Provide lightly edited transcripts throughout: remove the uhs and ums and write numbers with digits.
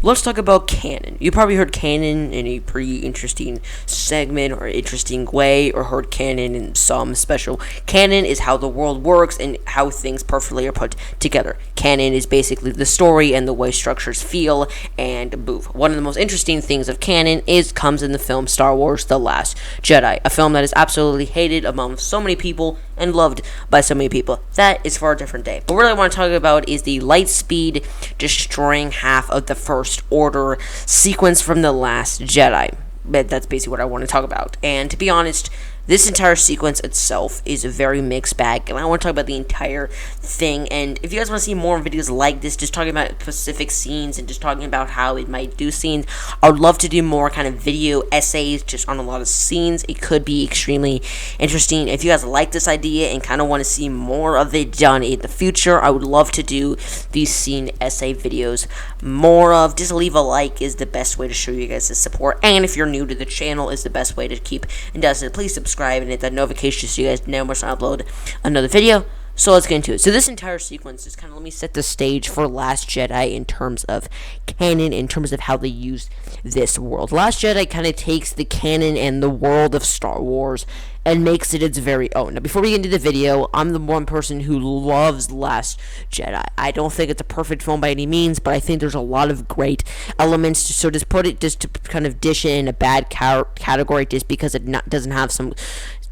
let's talk about canon. You probably heard canon in a pretty interesting segment or interesting way, or heard canon in some special. Canon is how the world works and how things perfectly are put together. Canon is basically the story and the way structures feel and move. One of the most interesting things of canon comes in the film Star Wars: The Last Jedi, a film that is absolutely hated among so many people and loved by so many people. That is for a different day. But what I want to talk about is the light speed destroying half of the First Order sequence from The Last Jedi. But that's basically what I want to talk about. And to be honest, this entire sequence itself is a very mixed bag, and I want to talk about the entire thing. And if you guys want to see more videos like this, just talking about specific scenes and just talking about how it might do scenes, I would love to do more kind of video essays just on a lot of scenes. It could be extremely interesting. If you guys like this idea and kind of want to see more of it done in the future, I would love to do these scene essay videos more of. Just leave a like is the best way to show you guys the support, and if you're new to the channel, is the best way to keep and does it. Please subscribe and hit that notification so you guys know when I upload another video. So let's get into it. So this entire sequence is kind of, let me set the stage for Last Jedi in terms of canon, in terms of how they use this world. Last Jedi kind of takes the canon and the world of Star Wars and makes it its very own. Now, before we get into the video, I'm the one person who loves Last Jedi. I don't think it's a perfect film by any means, but I think there's a lot of great elements. So just to kind of dish it in a bad category just because it doesn't have some...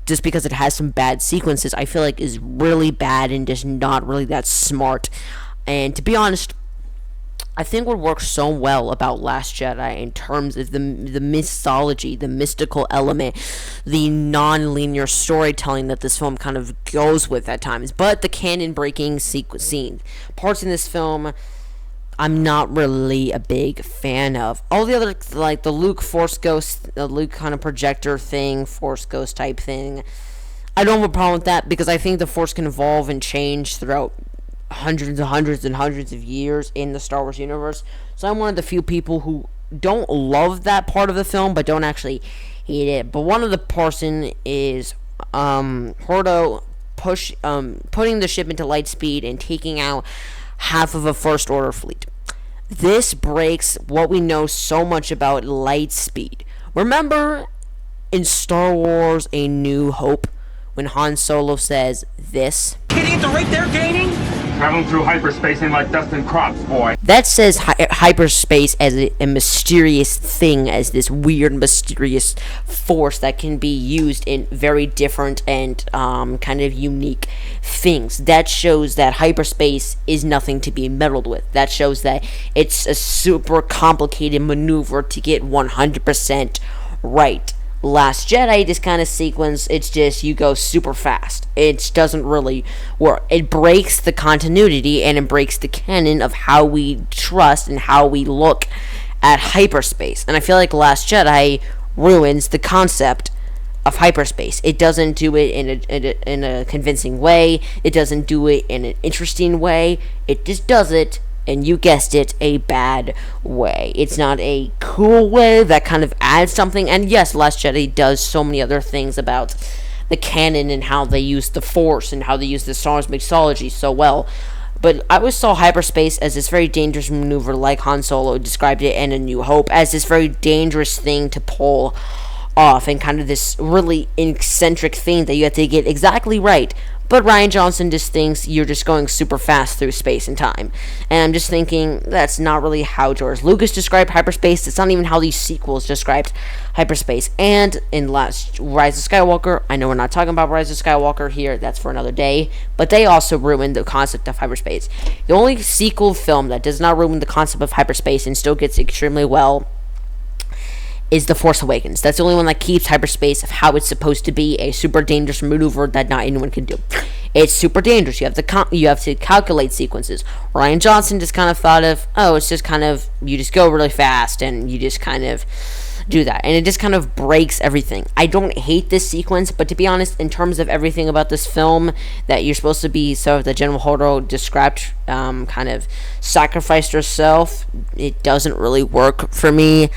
Just because it has some bad sequences, I feel like is really bad and just not really that smart. And to be honest, I think what works so well about Last Jedi in terms of the mythology, the mystical element, the non-linear storytelling that this film kind of goes with at times, but the canon-breaking scene. Parts in this film I'm not really a big fan of. All the other, like the Luke Force Ghost, the Luke kind of projector thing, Force Ghost type thing, I don't have a problem with that because I think the Force can evolve and change throughout hundreds and hundreds and hundreds of years in the Star Wars universe. So I'm one of the few people who don't love that part of the film, but don't actually hate it. But one of the person is Hordo putting the ship into light speed and taking out half of a First Order fleet. This breaks what we know so much about light speed. Remember in Star Wars A New Hope when Han Solo says this? Hitting at the rate they're gaining? Traveling through hyperspace ain't like dusting crops, boy. That says hyperspace as a mysterious thing, as this weird, mysterious force that can be used in very different and kind of unique things. That shows that hyperspace is nothing to be meddled with. That shows that it's a super complicated maneuver to get 100% right. Last Jedi, this kind of sequence, it's just you go super fast. It doesn't really work. It breaks the continuity and it breaks the canon of how we trust and how we look at hyperspace. And I feel like Last Jedi ruins the concept of hyperspace. It doesn't do it in a convincing way. It doesn't do it in an interesting way. It just does it, and you guessed it, a bad way. It's not a cool way that kind of adds something. And yes, Last Jedi does so many other things about the canon and how they use the Force and how they use the Star Wars mythology so well. But I always saw hyperspace as this very dangerous maneuver, like Han Solo described it in A New Hope, as this very dangerous thing to pull off, and kind of this really eccentric thing that you have to get exactly right. But Rian Johnson just thinks you're just going super fast through space and time. And I'm just thinking, that's not really how George Lucas described hyperspace. It's not even how these sequels described hyperspace. And in Rise of Skywalker, I know we're not talking about Rise of Skywalker here, that's for another day, but they also ruined the concept of hyperspace. The only sequel film that does not ruin the concept of hyperspace and still gets extremely well is The Force Awakens. That's the only one that keeps hyperspace of how it's supposed to be, a super dangerous maneuver that not anyone can do. It's super dangerous. You have to calculate sequences. Rian Johnson just kind of thought of, it's just kind of, you just go really fast and you just kind of do that. And it just kind of breaks everything. I don't hate this sequence, but to be honest, in terms of everything about this film that you're supposed to be, so that General Hordo described, kind of sacrificed herself, it doesn't really work for me.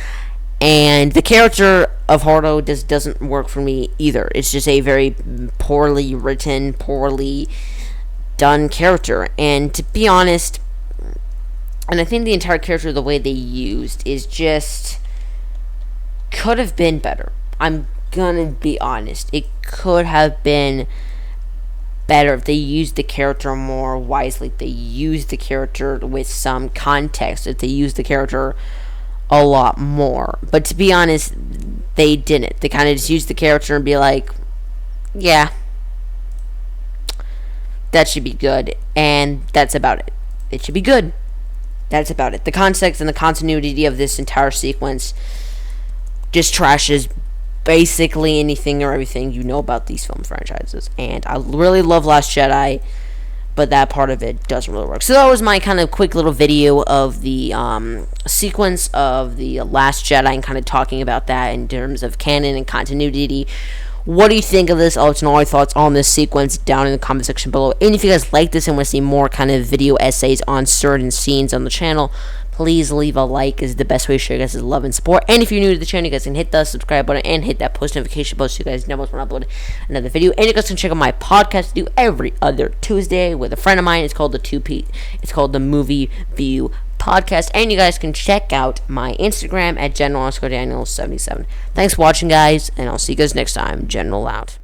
And the character of Hordo doesn't work for me either. It's just a very poorly written, poorly done character. And to be honest, And I think the entire character, the way they used, is just could have been better. I'm gonna be honest. It could have been better if they used the character more wisely. If they used the character with some context. If they used the character a lot more. But to be honest, they didn't. They kind of just used the character and be like, yeah, that should be good. And that's about it. It should be good. That's about it. The context and the continuity of this entire sequence just trashes basically anything or everything you know about these film franchises. And I really love Last Jedi, but that part of it doesn't really work. So that was my kind of quick little video of the sequence of the Last Jedi and kind of talking about that in terms of canon and continuity. What do you think of this? I'll let you know all your thoughts on this sequence down in the comment section below. And if you guys like this and want to see more kind of video essays on certain scenes on the channel, please leave a like. Is the best way to show you guys love and support. And if you're new to the channel, you guys can hit the subscribe button and hit that post notification bell so you guys know when I upload another video. And you guys can check out my podcast I do every other Tuesday with a friend of mine. It's called It's called the Movie View Podcast. And you guys can check out my Instagram at General_Daniel77. Thanks for watching, guys, and I'll see you guys next time. General out.